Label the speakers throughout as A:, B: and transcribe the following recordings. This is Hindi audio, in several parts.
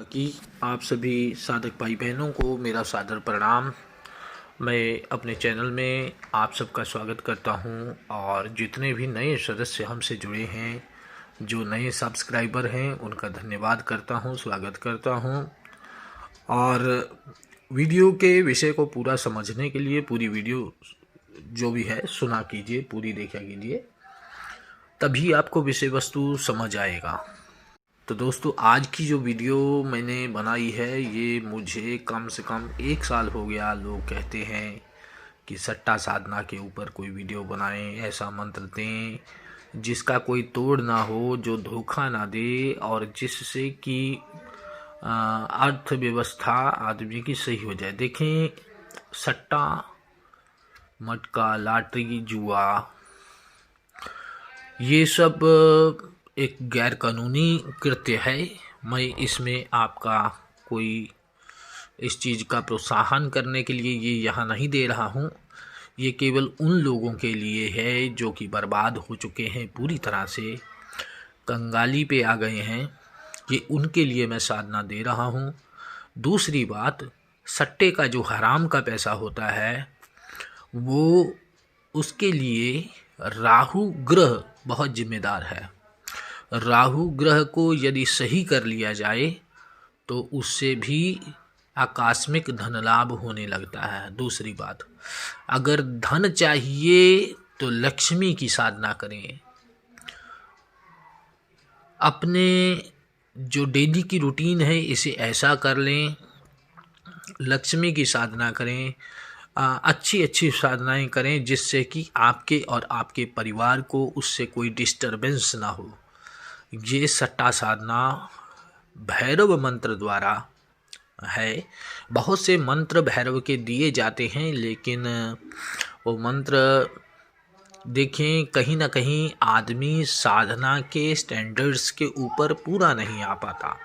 A: कि आप सभी साधक भाई बहनों को मेरा सादर प्रणाम। मैं अपने चैनल में आप सबका स्वागत करता हूं और जितने भी नए सदस्य हमसे जुड़े हैं, जो नए सब्सक्राइबर हैं, उनका धन्यवाद करता हूं, स्वागत करता हूं। और वीडियो के विषय को पूरा समझने के लिए पूरी वीडियो जो भी है सुना कीजिए, पूरी देखा कीजिए, तभी आपको विषय वस्तु समझ आएगा। तो दोस्तों, आज की जो वीडियो मैंने बनाई है, ये मुझे कम से कम 1 साल हो गया। लोग कहते हैं कि सट्टा साधना के ऊपर कोई वीडियो बनाएं, ऐसा मंत्र दें जिसका कोई तोड़ ना हो, जो धोखा ना दे और जिससे कि अर्थव्यवस्था आदमी की सही हो जाए। देखें, सट्टा, मटका, लॉटरी, जुआ, ये सब एक गैर कानूनी कृत्य है। मैं इसमें आपका कोई इस चीज़ का प्रोत्साहन करने के लिए ये यहाँ नहीं दे रहा हूँ। ये केवल उन लोगों के लिए है जो कि बर्बाद हो चुके हैं, पूरी तरह से कंगाली पे आ गए हैं। ये उनके लिए मैं साधना दे रहा हूँ। दूसरी बात, सट्टे का जो हराम का पैसा होता है, वो उसके लिए राहु ग्रह बहुत जिम्मेदार है। राहु ग्रह को यदि सही कर लिया जाए तो उससे भी आकस्मिक धन लाभ होने लगता है। दूसरी बात, अगर धन चाहिए तो लक्ष्मी की साधना करें। अपने जो डेली की रूटीन है, इसे ऐसा कर लें, लक्ष्मी की साधना करें, अच्छी अच्छी साधनाएं करें जिससे कि आपके और आपके परिवार को उससे कोई डिस्टरबेंस ना हो। ये सट्टा साधना भैरव मंत्र द्वारा है। बहुत से मंत्र भैरव के दिए जाते हैं, लेकिन वो मंत्र देखें, कहीं ना कहीं आदमी साधना के स्टैंडर्ड्स के ऊपर पूरा नहीं आ पाता,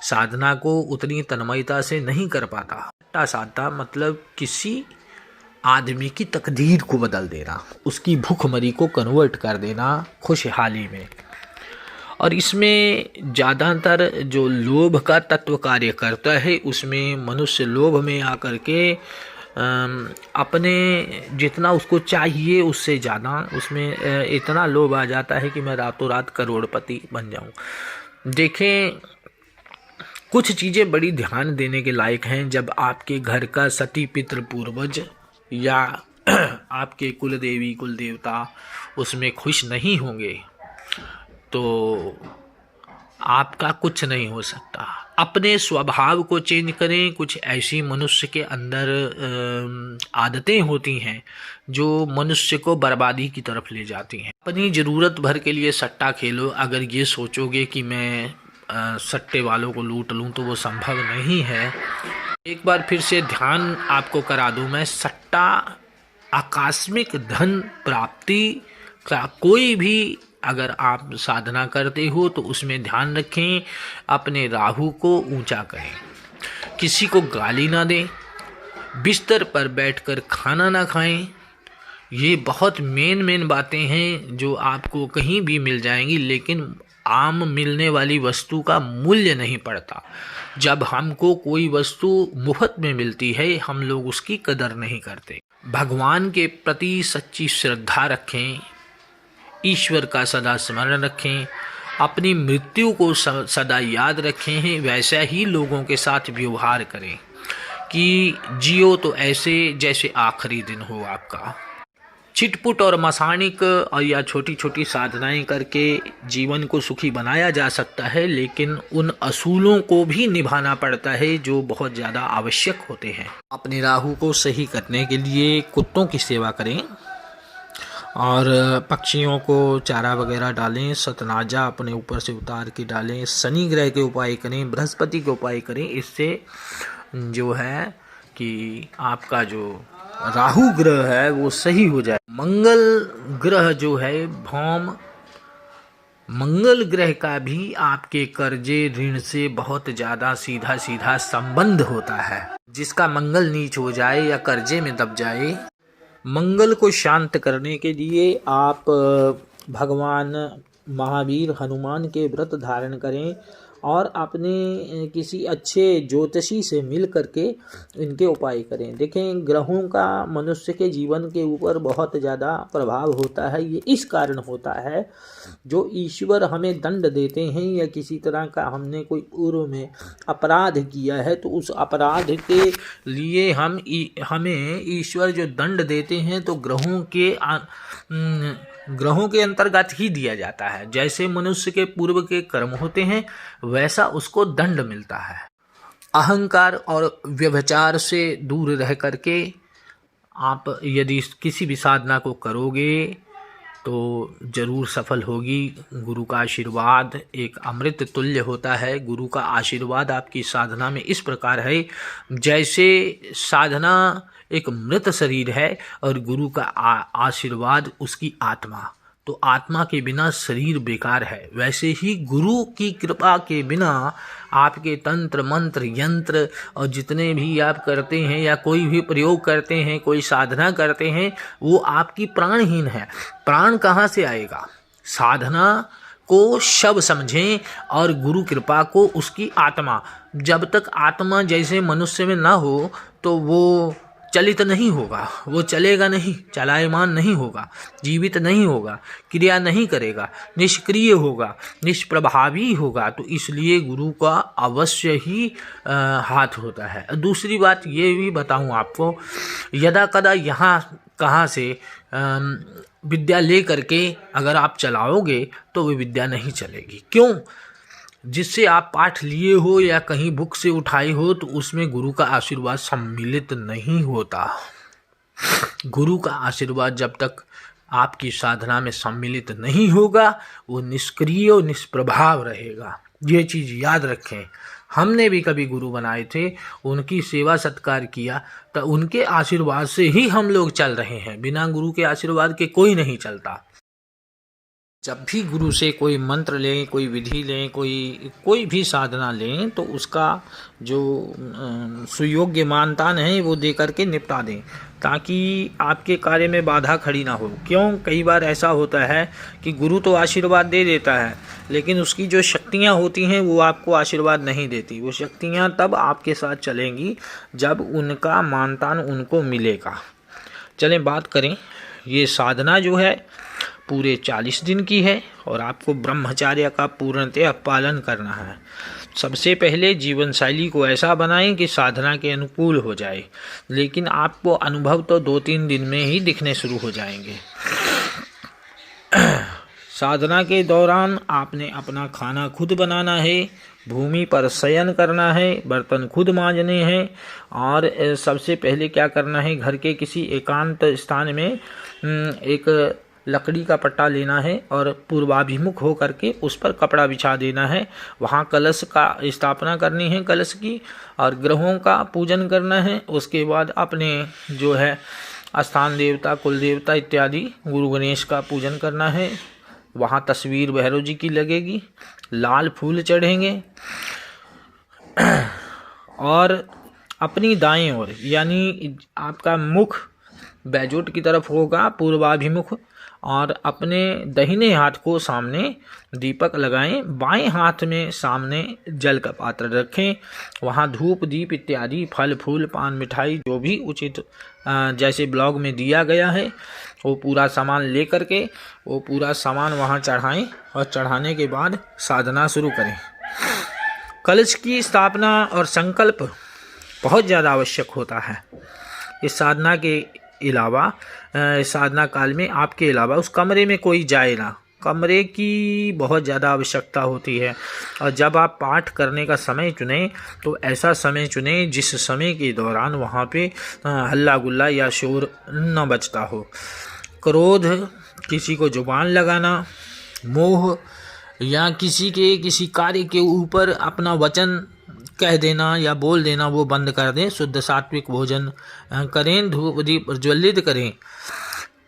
A: साधना को उतनी तन्मयता से नहीं कर पाता। सट्टा साधना मतलब किसी आदमी की तकदीर को बदल देना, उसकी भूखमरी को कन्वर्ट कर देना खुशहाली में। और इसमें ज़्यादातर जो लोभ का तत्व कार्य करता है, उसमें मनुष्य लोभ में आकर के अपने जितना उसको चाहिए उससे ज़्यादा उसमें इतना लोभ आ जाता है कि मैं रातों रात करोड़पति बन जाऊं। देखें, कुछ चीज़ें बड़ी ध्यान देने के लायक हैं। जब आपके घर का सती पितृ पूर्वज या आपके कुल देवी कुल देवता उसमें खुश नहीं होंगे तो आपका कुछ नहीं हो सकता। अपने स्वभाव को चेंज करें। कुछ ऐसी मनुष्य के अंदर आदतें होती हैं जो मनुष्य को बर्बादी की तरफ ले जाती हैं। अपनी ज़रूरत भर के लिए सट्टा खेलो। अगर ये सोचोगे कि मैं सट्टे वालों को लूट लूं तो वो संभव नहीं है। एक बार फिर से ध्यान आपको करा दूं मैं, सट्टा आकस्मिक धन प्राप्ति का कोई भी अगर आप साधना करते हो तो उसमें ध्यान रखें, अपने राहु को ऊंचा करें, किसी को गाली ना दें, बिस्तर पर बैठकर खाना ना खाएं। ये बहुत मेन बातें हैं जो आपको कहीं भी मिल जाएंगी, लेकिन आम मिलने वाली वस्तु का मूल्य नहीं पड़ता। जब हमको कोई वस्तु मुफ्त में मिलती है, हम लोग उसकी कदर नहीं करते। भगवान के प्रति सच्ची श्रद्धा रखें, ईश्वर का सदा स्मरण रखें, अपनी मृत्यु को सदा याद रखें। वैसा ही लोगों के साथ व्यवहार करें कि जियो तो ऐसे जैसे आखिरी दिन हो आपका। छिटपुट और मसाणिक और या छोटी छोटी साधनाएं करके जीवन को सुखी बनाया जा सकता है, लेकिन उन असूलों को भी निभाना पड़ता है जो बहुत ज़्यादा आवश्यक होते हैं। अपने राहु को सही करने के लिए कुत्तों की सेवा करें और पक्षियों को चारा वगैरह डालें, सतनाजा अपने ऊपर से उतार के डालें, शनि ग्रह के उपाय करें, बृहस्पति के उपाय करें। इससे जो है कि आपका जो राहु ग्रह है वो सही हो जाए। मंगल ग्रह जो है, भौम मंगल ग्रह का भी आपके कर्जे ऋण से बहुत ज़्यादा सीधा संबंध होता है। जिसका मंगल नीच हो जाए या कर्जे में दब जाए, मंगल को शांत करने के लिए आप भगवान महावीर हनुमान के व्रत धारण करें और अपने किसी अच्छे ज्योतिषी से मिल करके इनके उपाय करें। देखें, ग्रहों का मनुष्य के जीवन के ऊपर बहुत ज़्यादा प्रभाव होता है। ये इस कारण होता है, जो ईश्वर हमें दंड देते हैं या किसी तरह का हमने कोई पूर्व में अपराध किया है, तो उस अपराध के लिए हमें ईश्वर जो दंड देते हैं तो ग्रहों के अंतर्गत ही दिया जाता है। जैसे मनुष्य के पूर्व के कर्म होते हैं वैसा उसको दंड मिलता है। अहंकार और व्यभिचार से दूर रह करके आप यदि किसी भी साधना को करोगे तो जरूर सफल होगी। गुरु का आशीर्वाद एक अमृत तुल्य होता है। गुरु का आशीर्वाद आपकी साधना में इस प्रकार है, जैसे साधना एक मृत शरीर है और गुरु का आशीर्वाद उसकी आत्मा, तो आत्मा के बिना शरीर बेकार है। वैसे ही गुरु की कृपा के बिना आपके तंत्र मंत्र यंत्र और जितने भी आप करते हैं या कोई भी प्रयोग करते हैं, कोई साधना करते हैं, वो आपकी प्राणहीन है। प्राण कहाँ से आएगा? साधना को शव समझें और गुरु कृपा को उसकी आत्मा। जब तक आत्मा जैसे मनुष्य में ना हो तो वो चलित नहीं होगा, वो चलेगा नहीं, चलायमान नहीं होगा, जीवित नहीं होगा, क्रिया नहीं करेगा, निष्क्रिय होगा, निष्प्रभावी होगा। तो इसलिए गुरु का अवश्य ही हाथ होता है। दूसरी बात ये भी बताऊं आपको, यदा कदा यहाँ कहाँ से विद्या ले करके अगर आप चलाओगे तो वो विद्या नहीं चलेगी। क्यों? जिससे आप पाठ लिए हो या कहीं बुक से उठाए हो तो उसमें गुरु का आशीर्वाद सम्मिलित नहीं होता। गुरु का आशीर्वाद जब तक आपकी साधना में सम्मिलित नहीं होगा वो निष्क्रिय और निष्प्रभाव रहेगा। ये चीज़ याद रखें। हमने भी कभी गुरु बनाए थे, उनकी सेवा सत्कार किया, तो उनके आशीर्वाद से ही हम लोग चल रहे हैं। बिना गुरु के आशीर्वाद के कोई नहीं चलता। जब भी गुरु से कोई मंत्र लें, कोई विधि लें, कोई भी साधना लें तो उसका जो सुयोग्य मानतान है वो दे करके निपटा दें, ताकि आपके कार्य में बाधा खड़ी ना हो। क्यों? कई बार ऐसा होता है कि गुरु तो आशीर्वाद दे देता है लेकिन उसकी जो शक्तियाँ होती हैं वो आपको आशीर्वाद नहीं देती। वो शक्तियाँ तब आपके साथ चलेंगी जब उनका मानतान उनको मिलेगा। चलें बात करें, ये साधना जो है पूरे 40 दिन की है और आपको ब्रह्मचर्य का पूर्णतः पालन करना है। सबसे पहले जीवन शैली को ऐसा बनाएं कि साधना के अनुकूल हो जाए, लेकिन आपको अनुभव तो 2-3 दिन में ही दिखने शुरू हो जाएंगे। साधना के दौरान आपने अपना खाना खुद बनाना है, भूमि पर शयन करना है, बर्तन खुद मांजने हैं और सबसे पहले क्या करना है, घर के किसी एकांत स्थान में एक लकड़ी का पट्टा लेना है और पूर्वाभिमुख हो करके उस पर कपड़ा बिछा देना है। वहाँ कलश का स्थापना करनी है, कलश की, और ग्रहों का पूजन करना है। उसके बाद अपने जो है स्थान देवता, कुल देवता इत्यादि गुरु गणेश का पूजन करना है। वहाँ तस्वीर भैरव जी की लगेगी, लाल फूल चढ़ेंगे और अपनी दाएं ओर यानी आपका मुख बैजोट की तरफ होगा, पूर्वाभिमुख, और अपने दाहिने हाथ को सामने दीपक लगाएं, बाएं हाथ में सामने जल का पात्र रखें। वहाँ धूप दीप इत्यादि फल फूल पान मिठाई जो भी उचित जैसे ब्लॉग में दिया गया है वो पूरा सामान ले करके वो पूरा सामान वहाँ चढ़ाएं और चढ़ाने के बाद साधना शुरू करें। कलश की स्थापना और संकल्प बहुत ज़्यादा आवश्यक होता है। इस साधना के अलावा साधना काल में आपके अलावा उस कमरे में कोई जाए ना, कमरे की बहुत ज़्यादा आवश्यकता होती है। और जब आप पाठ करने का समय चुनें तो ऐसा समय चुनें जिस समय के दौरान वहाँ पे हल्ला गुल्ला या शोर न बचता हो। क्रोध, किसी को जुबान लगाना, मोह या किसी कार्य के ऊपर अपना वचन कह देना या बोल देना वो बंद कर दें। शुद्ध सात्विक भोजन करें, धूप दीप प्रज्वलित करें।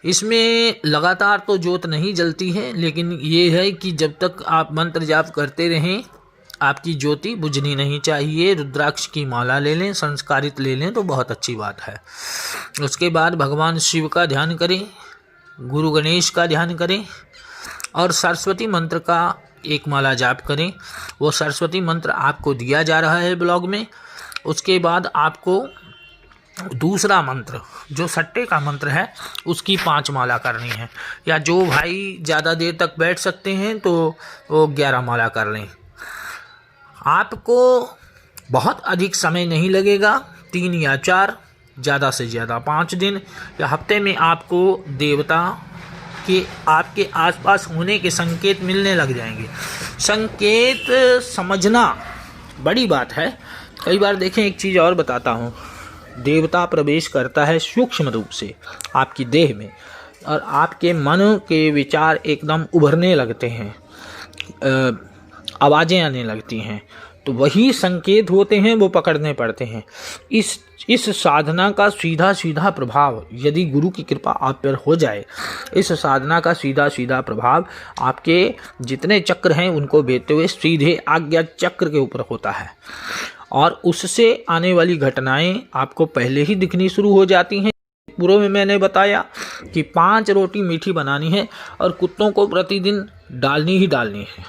A: इसमें लगातार तो ज्योत नहीं जलती है, लेकिन ये है कि जब तक आप मंत्र जाप करते रहें आपकी ज्योति बुझनी नहीं चाहिए। रुद्राक्ष की माला ले लें, संस्कारित ले लें तो बहुत अच्छी बात है। उसके बाद भगवान शिव का ध्यान करें, गुरु गणेश का ध्यान करें और सरस्वती मंत्र का एक माला जाप करें। वो सरस्वती मंत्र आपको दिया जा रहा है ब्लॉग में। उसके बाद आपको दूसरा मंत्र जो सट्टे का मंत्र है उसकी 5 माला करनी है, या जो भाई ज़्यादा देर तक बैठ सकते हैं तो वो 11 माला कर लें। आपको बहुत अधिक समय नहीं लगेगा, 3 या 4, ज़्यादा से ज़्यादा 5 दिन या हफ्ते में आपको देवता के आपके आसपास होने के संकेत मिलने लग जाएंगे। संकेत समझना बड़ी बात है। कई बार देखें, एक चीज़ और बताता हूँ, देवता प्रवेश करता है सूक्ष्म रूप से आपकी देह में, और आपके मन के विचार एकदम उभरने लगते हैं, आवाज़ें आने लगती हैं, तो वही संकेत होते हैं, वो पकड़ने पड़ते हैं। इस साधना का सीधा सीधा प्रभाव, यदि गुरु की कृपा आप पर हो जाए, इस साधना का सीधा सीधा प्रभाव आपके जितने चक्र हैं उनको भेदते हुए सीधे आज्ञा चक्र के ऊपर होता है, और उससे आने वाली घटनाएं आपको पहले ही दिखनी शुरू हो जाती हैं। पूर्व में मैंने बताया कि 5 रोटी मीठी बनानी है और कुत्तों को प्रतिदिन डालनी ही डालनी है,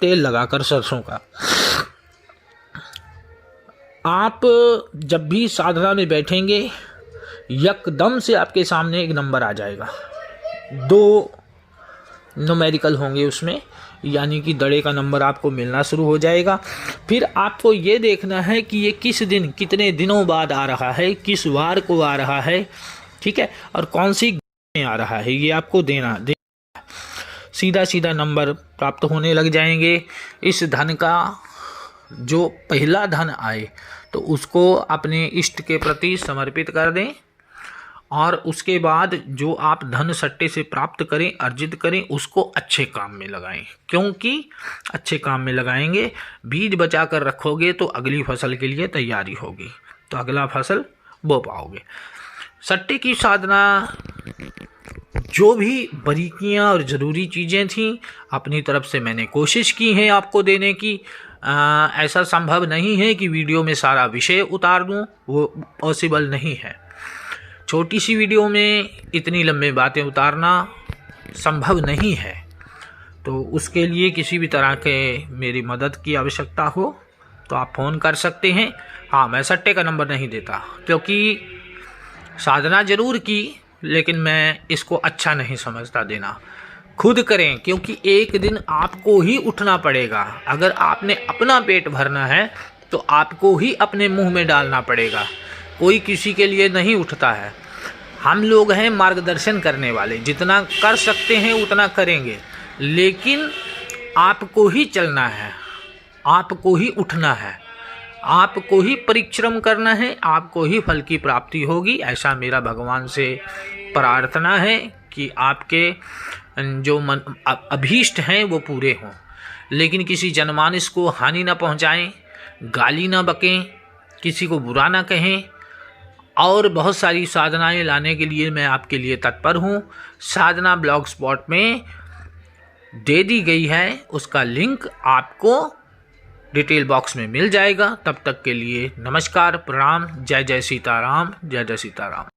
A: तेल लगाकर सरसों का। आप जब भी साधना में बैठेंगे, यकदम से आपके सामने एक नंबर आ जाएगा, 2 न्यूमेरिकल होंगे उसमें, यानी कि दड़े का नंबर आपको मिलना शुरू हो जाएगा। फिर आपको ये देखना है कि ये किस दिन, कितने दिनों बाद आ रहा है, किस वार को आ रहा है, ठीक है, और कौन सी में आ रहा है, ये आपको देना सीधा सीधा नंबर प्राप्त होने लग जाएंगे। इस धन का जो पहला धन आए तो उसको अपने इष्ट के प्रति समर्पित कर दें, और उसके बाद जो आप धन सट्टे से प्राप्त करें, अर्जित करें, उसको अच्छे काम में लगाएं, क्योंकि अच्छे काम में लगाएंगे, बीज बचा कर रखोगे तो अगली फसल के लिए तैयारी होगी, तो अगला फसल बो पाओगे। सट्टे की साधना, जो भी बारीकियां और ज़रूरी चीज़ें थीं अपनी तरफ से मैंने कोशिश की है आपको देने की। ऐसा संभव नहीं है कि वीडियो में सारा विषय उतार दूं, वो पॉसिबल नहीं है। छोटी सी वीडियो में इतनी लंबी बातें उतारना संभव नहीं है, तो उसके लिए किसी भी तरह के मेरी मदद की आवश्यकता हो तो आप फ़ोन कर सकते हैं। हाँ, मैं सट्टे का नंबर नहीं देता, क्योंकि साधना ज़रूर की, लेकिन मैं इसको अच्छा नहीं समझता देना। खुद करें, क्योंकि एक दिन आपको ही उठना पड़ेगा। अगर आपने अपना पेट भरना है तो आपको ही अपने मुंह में डालना पड़ेगा, कोई किसी के लिए नहीं उठता है। हम लोग हैं मार्गदर्शन करने वाले, जितना कर सकते हैं उतना करेंगे, लेकिन आपको ही चलना है, आपको ही उठना है, आपको ही परिश्रम करना है, आपको ही फल की प्राप्ति होगी। ऐसा मेरा भगवान से प्रार्थना है कि आपके जो मन अभीष्ट हैं वो पूरे हों, लेकिन किसी जनमानस को हानि ना पहुंचाएं, गाली ना बकें, किसी को बुरा ना कहें, और बहुत सारी साधनाएं लाने के लिए मैं आपके लिए तत्पर हूं। साधना ब्लॉग स्पॉट में दे दी गई है, उसका लिंक आपको डिटेल बॉक्स में मिल जाएगा। तब तक के लिए नमस्कार, प्रणाम, जय जय सीताराम, जय जय सीताराम।